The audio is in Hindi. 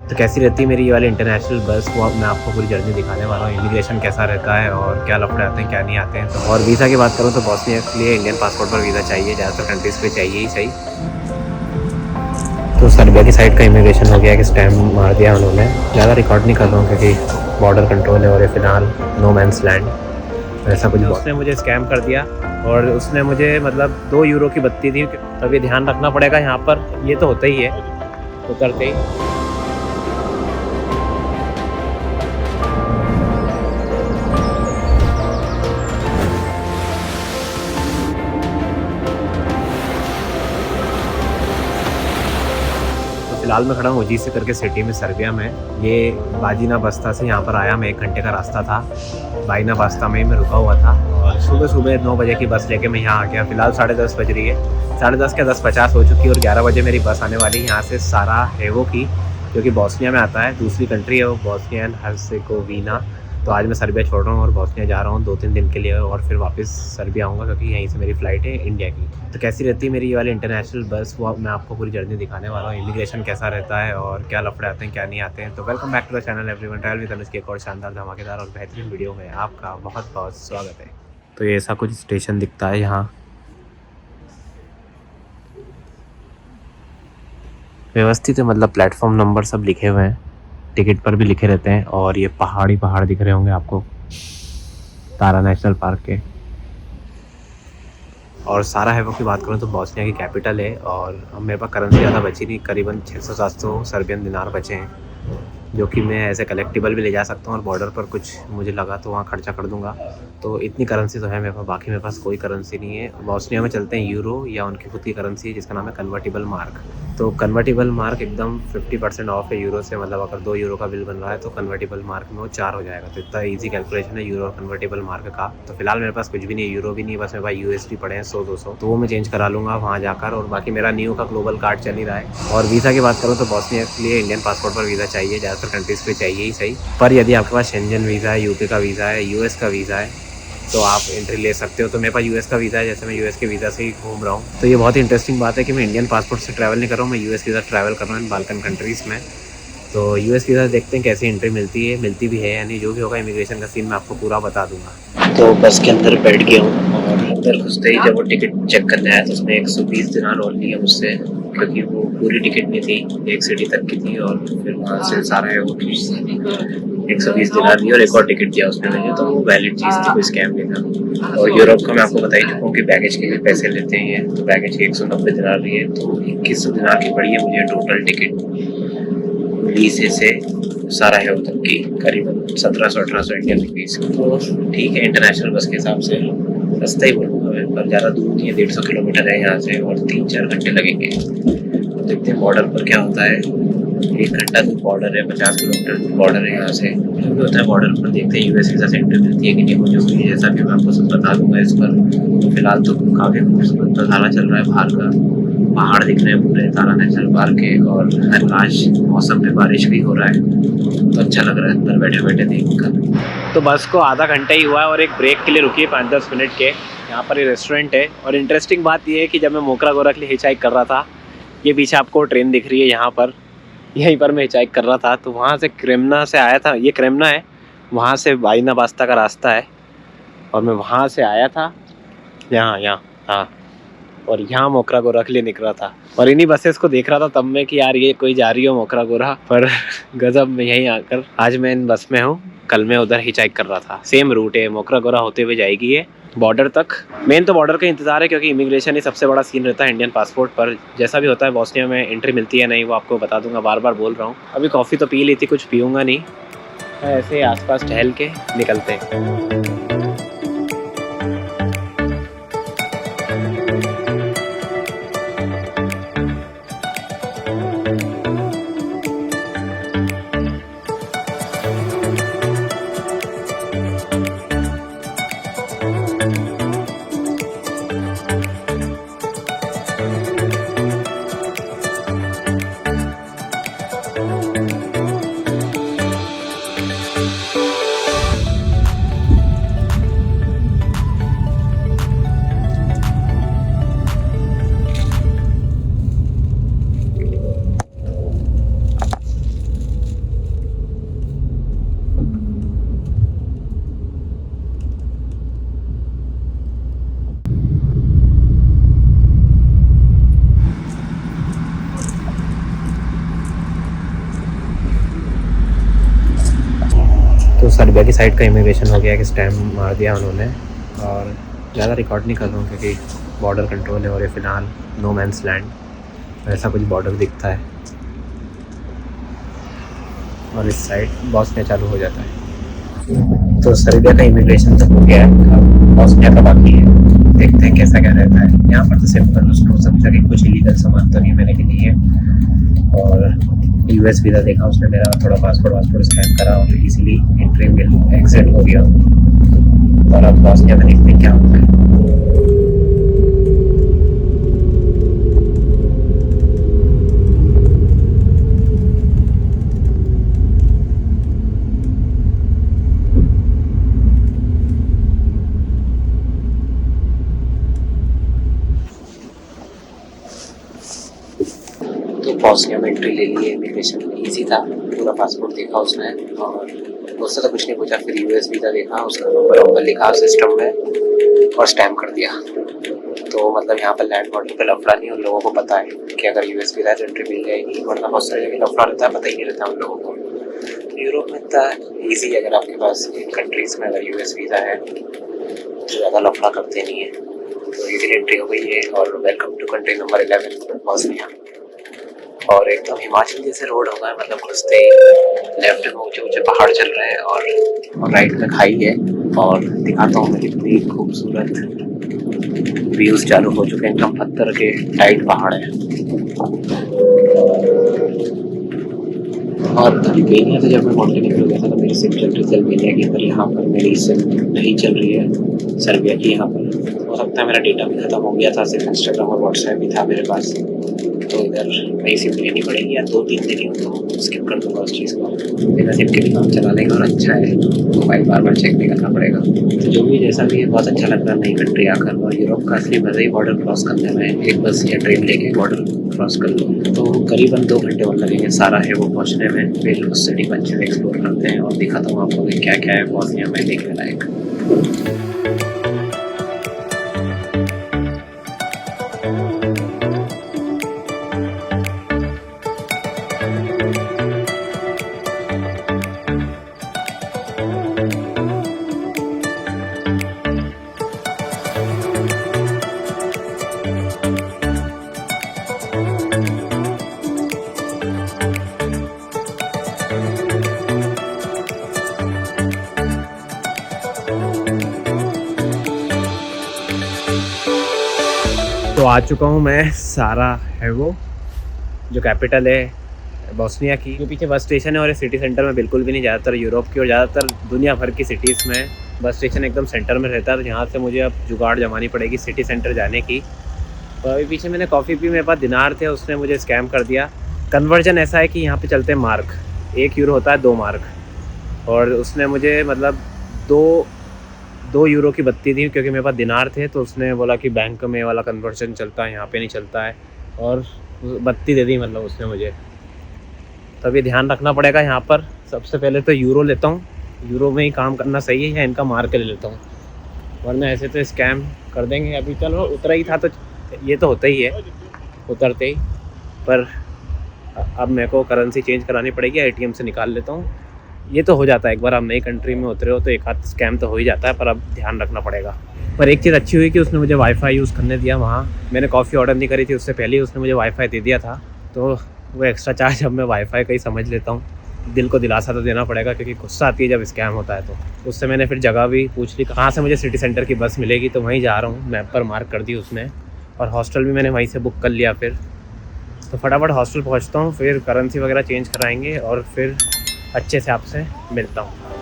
तो कैसी रहती है मेरी ये वाली इंटरनेशनल बस, वो अब मैं आपको पूरी जर्नी दिखाने वाला हूँ। इमिग्रेशन कैसा रहता है और क्या लफड़े आते हैं क्या नहीं आते हैं। तो और वीज़ा की बात करूँ तो बॉस्निया के लिए इंडियन पासपोर्ट पर वीज़ा चाहिए, ज़्यादातर कंट्रीज़ पे चाहिए ही सही। तो सर्बिया की साइड का इमिग्रेशन हो गया कि स्टैम्प मार दिया उन्होंने। ज़्यादा रिकॉर्ड नहीं कर रहा हूँ क्योंकि बॉर्डर कंट्रोल है और ये फ़िलहाल नो मैंस लैंड ऐसा कुछ। उसने मुझे स्कैम कर दिया और उसने मुझे मतलब 2 यूरो की बत्ती दी। तब ये ध्यान रखना पड़ेगा यहाँ पर, ये तो होता ही है उतरते ही। फिलहाल मैं खड़ा हूँ ओजी से करके सिटी में, सर्बिया में। ये बाजीना बस्ता से यहाँ पर आया मैं, 1 घंटे का रास्ता था। बाइना बास्ता में ही मैं रुका हुआ था और सुबह 9 बजे की बस लेके मैं यहाँ आ गया। फिलहाल 10:30 बज रही है, 10:30 क्या 10:50 हो चुकी है और 11 बजे मेरी बस आने वाली है यहाँ से साराजेवो की, जो कि बॉस्निया में आता है। दूसरी कंट्री है वो, बॉस्निया एंड हर्जेगोविना। तो आज मैं सर्बिया छोड़ रहा हूँ और बॉस्निया जा रहा हूँ 2-3 दिन के लिए और फिर वापस सर्बिया आऊँगा क्योंकि यहीं से मेरी फ़्लाइट है इंडिया की। तो कैसी रहती है मेरी ये वाली इंटरनेशनल बस, वो मैं आपको पूरी जर्नी दिखाने वाला हूँ। इमिग्रेशन कैसा रहता है और क्या लफड़े आते हैं क्या नहीं आते हैं। तो welcome back to the channel everyone, travel with Anuj की एक और शानदार धमाकेदार और बेहतरीन वीडियो में आपका बहुत बहुत स्वागत है। तो ये ऐसा कुछ स्टेशन दिखता है यहाँ, व्यवस्थित है, मतलब प्लेटफॉर्म नंबर सब लिखे हुए हैं, टिकट पर भी लिखे रहते हैं। और ये पहाड़ दिख रहे होंगे आपको तारा नेशनल पार्क के। और साराजेवो की बात करूँ तो बॉस्निया की कैपिटल है और अब मेरे पास करेंसी ज़्यादा बची नहीं, करीबन 600-700 सर्बियन दिनार बचे हैं, जो कि मैं ऐसे कलेक्टिबल भी ले जा सकता हूँ और बॉर्डर पर कुछ मुझे लगा तो वहाँ खर्चा कर दूंगा। तो इतनी करेंसी तो है मेरे पास, बाकी मेरे पास कोई करेंसी नहीं है। बॉस्निया में चलते हैं यूरो या उनकी खुद की करेंसी जिसका नाम है कन्वर्टिबल मार्क। तो कन्वर्टिबल मार्क एकदम 50% ऑफ है यूरो से, मतलब अगर 2 यूरो का बिल बन रहा है तो कन्वर्टिबल मार्क में वो 4 हो जाएगा। तो इतना ईजी कैलकुलेशन है यूरो और कन्वर्टिबल मार्क का। तो फिलहाल मेरे पास कुछ भी नहीं है, यूरो भी नहीं है, बस मेरे पास यूएसडी पड़े हैं 100-200, तो वो मैं चेंज करा लूँगा वहाँ जाकर। और बाकी मेरा न्यू का ग्लोबल कार्ड चल ही रहा है। और वीज़ा की बात करूँ तो बॉस्निया के लिए इंडियन पासपोर्ट पर वीज़ा चाहिए, ज़्यादातर कंट्रीज़ पे चाहिए ही सही। पर यदि आपके पास शेंजन वीज़ा है, यूके का वीज़ा है, यूएस का वीज़ा है तो आप एंट्री ले सकते हो। तो मेरे पास यूएस का वीज़ा है, जैसे मैं यूएस के वीज़ा से ही घूम रहा हूँ। तो ये बहुत ही इंटरेस्टिंग बात है कि मैं इंडियन पासपोर्ट से ट्रैवल नहीं कर रहा हूँ, मैं यूएस के साथ ट्रैवल कर रहा हूँ इन बाल्कन कंट्रीज़ में। तो यूएस के साथ देखते हैं कैसी एंट्री मिलती भी है यानी, जो भी होगा इमिग्रेशन का सीन मैं आपको पूरा बता दूंगा। तो बस के अंदर बैठ गया हूँ और अंदर घुसते ही जब वो टिकट चेक करने आया तो उसने 120 दिनार और लिए मुझसे, क्योंकि वो पूरी टिकट नहीं थी, 1 सिटी तक की थी। और फिर वहाँ से साराजेवो की 120 दिनार दी और एक और टिकट दिया उसने मुझे। तो वो वैलिड चीज़ थी, कोई स्कैम नहीं था। और यूरोप का मैं आपको बता ही चुका हूँ कि बैगेज के लिए पैसे लेते हैं। तो बैगेज की 190 दिनार ली है, तो 2100 दिनार की पड़ी है मुझे टोटल टिकट लीसे से साराजेवो तक की, करीबन 1700-1800 इंडियन रुपीज़। तो ठीक है, इंटरनेशनल बस के हिसाब से सस्ता ही बोलूँगा मैं, पर ज़्यादा दूर नहीं है, 150 किलोमीटर है यहाँ से और 3-4 घंटे लगेंगे। तो देखते हैं बॉर्डर पर क्या होता है। 1 घंटा दूर बॉर्डर है, 50 किलोमीटर बॉर्डर है यहाँ से। जो भी होता है बॉर्डर पर देखते हैं यूएस वीज़ा से एंट्री मिलती है कि नहीं मुझे उसकी, जैसा कि मैं आपको सब बता दूंगा इस पर। फिलहाल तो काफ़ी खूबसूरत नज़ारा चल रहा है बाहर का, पहाड़ दिख रहे हैं पूरे तारा नेशनल पार्क के, और आज मौसम में बारिश भी हो रहा है तो अच्छा लग रहा है अंदर बैठे बैठे देखकर। तो बस को आधा घंटा ही हुआ है और एक ब्रेक के लिए रुकी है 5-10 मिनट के। यहाँ पर ये रेस्टोरेंट है और इंटरेस्टिंग बात ये है कि जब मैं मोकरागोरा के लिए हिचहाइक कर रहा था, ये पीछे आपको ट्रेन दिख रही है यहाँ पर, यहीं पर मैं हिचहाइक कर रहा था। तो वहाँ से क्रेमना से आया था, ये क्रेमना है, वहाँ से बाइना बास्ता का रास्ता है और मैं वहाँ से आया था यहाँ हाँ, और यहाँ मोकरागोरा के लिए निकला था। और इन्हीं बसेस को देख रहा था तब मैं कि यार ये कोई जा रही हो मोकरागोरा, पर गजब में यहीं आकर आज मैं इन बस में हूँ। कल मैं उधर हिचहाइक कर रहा था, सेम रूट है, मोकरागोरा होते हुए जाएगी ये बॉर्डर तक। मेन तो बॉर्डर का इंतजार है क्योंकि इमिग्रेशन ही सबसे बड़ा सीन रहता है इंडियन पासपोर्ट पर। जैसा भी होता है बॉस्निया में एंट्री मिलती है नहीं वो आपको बता दूंगा, बार बार बोल रहा हूँ। अभी कॉफ़ी तो पी ली थी, कुछ पीऊँगा नहीं, ऐसे आसपास टहल के निकलते हैं। तो सर्बिया की साइड का इमिग्रेशन हो गया कि स्टैम्प मार दिया उन्होंने, और ज़्यादा रिकॉर्ड नहीं कर रहा हूँ क्योंकि बॉर्डर कंट्रोल है और ये फ़िलहाल नो मैंस लैंड ऐसा कुछ बॉर्डर दिखता है, और इस साइड बॉस्निया चालू हो जाता है। तो सर्बिया का इमिग्रेशन तो हो गया है, अब बॉस्निया का बाकी है, देखते हैं कैसा क्या रहता है। यहाँ पर तो सिंपल उसको समझा कि कुछ इलीगल सामान तो नहीं मैंने के लिए, और यूएस वीज़ा देखा उसने, मेरा थोड़ा पासपोर्ट स्कैन करा और इजीली एंट्री मिल एग्जिट हो गया। और अब बॉस्निया में देखते हैं क्या होता है। तो बॉस्निया में एंट्री ले ली, इमिग्रेशन इजी था, पूरा पासपोर्ट देखा उसने और उससे तो कुछ नहीं पूछा, फिर यूएस वीज़ा देखा, उसका नंबर लिखा सिस्टम में और स्टैम्प कर दिया। तो मतलब यहाँ पर लैंड बॉर्डर पे लफड़ा नहीं, उन लोगों को पता है कि अगर यूएस वीज़ा है तो एंट्री मिल जाएगी, वरना बहुत सारी जगह लफड़ा रहता है, पता ही नहीं रहता उन लोगों को। यूरोप में इतना ईजी, अगर आपके पास कंट्रीज़ में अगर यूएस वीज़ा है तो ज़्यादा लफड़ा करते नहीं है। तो ईजिली एंट्री हो गई है और welcome to country number 11 Bosnia. और एकदम हिमाचल जैसे रोड होगा, मतलब घुसते ही लेफ्ट में ऊंचे ऊंचे पहाड़ चल रहे हैं और राइट में खाई है, और दिखाता हूँ मैं कितनी खूबसूरत व्यूज चालू हो चुके हैं, एकदम पत्थर के टाइट पहाड़ है। और अल्बेनिया से जब मैं मॉन्टेनेग्रो गया था तो मेरी सिम चल रही थी अल्बेनिया की, पर यहाँ पर मेरी सिम नहीं चल रही है सर्बिया की। यहाँ पर हो सकता है मेरा डेटा भी खत्म हो गया था, सिर्फ इंस्टाग्राम और व्हाट्सएप भी था मेरे पास, तो इधर नई सिम लेनी पड़ेगी, या 2-3 दिन ही तो स्किप कर दूँगा उस चीज़ को। मेरा सिम के भी काम चला लेगा और अच्छा है, मोबाइल बार बार चेक नहीं करना पड़ेगा। तो जो भी जैसा भी है बहुत अच्छा लग रहा है नई कंट्री आकर, और यूरोप का असली मज़ा ही बॉर्डर क्रॉस करने में, एक बस या ट्रेन लेके बॉर्डर क्रॉस कर लो तो करीबन 2 घंटे और लगेंगे सारा है वो पहुँचने में। फिर उस सिटी को अच्छे से एक्सप्लोर करते हैं और दिखाता हूँ आपको कि क्या क्या है बॉस्निया में देखने लायक। तो आ चुका हूँ मैं साराजेवो, जो कैपिटल है बॉस्निया की। जो पीछे बस स्टेशन है और सिटी सेंटर में बिल्कुल भी नहीं, ज़्यादातर यूरोप की और ज़्यादातर दुनिया भर की सिटीज़ में बस स्टेशन एकदम सेंटर में रहता है। तो यहाँ से मुझे अब जुगाड़ जमानी पड़ेगी सिटी सेंटर जाने की। तो अभी पीछे मैंने कॉफ़ी पी, मेरे पास दिनार थे, उसने मुझे स्कैम कर दिया। कन्वर्जन ऐसा है कि यहाँ पे चलते हैं मार्क, 1 यूरो होता है 2 मार्क, और उसने मुझे मतलब 2 यूरो की बत्ती दी क्योंकि मेरे पास दिनार थे। तो उसने बोला कि बैंक में वाला कन्वर्जन चलता है, यहाँ पे नहीं चलता है, और बत्ती दे दी मतलब उसने मुझे। तो अभी ध्यान रखना पड़ेगा यहाँ पर, सबसे पहले तो यूरो लेता हूँ, यूरो में ही काम करना सही है, या इनका मार्क ले लेता हूँ, वरना ऐसे तो स्कैम कर देंगे। अभी चलो उतरा ही था तो ये तो होता ही है उतरते ही, पर अब मेरे को करेंसी चेंज करानी पड़ेगी, एटीएम से निकाल लेता हूँ। ये तो हो जाता है, एक बार आप नई कंट्री में उतरे हो तो एक आध स्कैम तो हो ही जाता है, पर अब ध्यान रखना पड़ेगा। पर एक चीज़ अच्छी हुई कि उसने मुझे वाईफाई यूज़ करने दिया वहाँ। मैंने कॉफ़ी ऑर्डर नहीं करी थी, उससे पहले ही उसने मुझे वाईफाई दे दिया था, तो वो एक्स्ट्रा चार्ज अब मैं वाईफाई का ही समझ लेता हूँ। दिल को दिलासा तो देना पड़ेगा क्योंकि गुस्सा आती है जब स्कैम होता है। तो उससे मैंने फिर जगह भी पूछ ली कहाँ से मुझे सिटी सेंटर की बस मिलेगी, तो वहीं जा रहा हूँ, मैप पर मार्क कर दी उसने, और हॉस्टल भी मैंने वहीं से बुक कर लिया। फिर तो फटाफट हॉस्टल पहुँचता हूँ, फिर करेंसी वगैरह चेंज कराएंगे और फिर अच्छे से आपसे मिलता हूँ।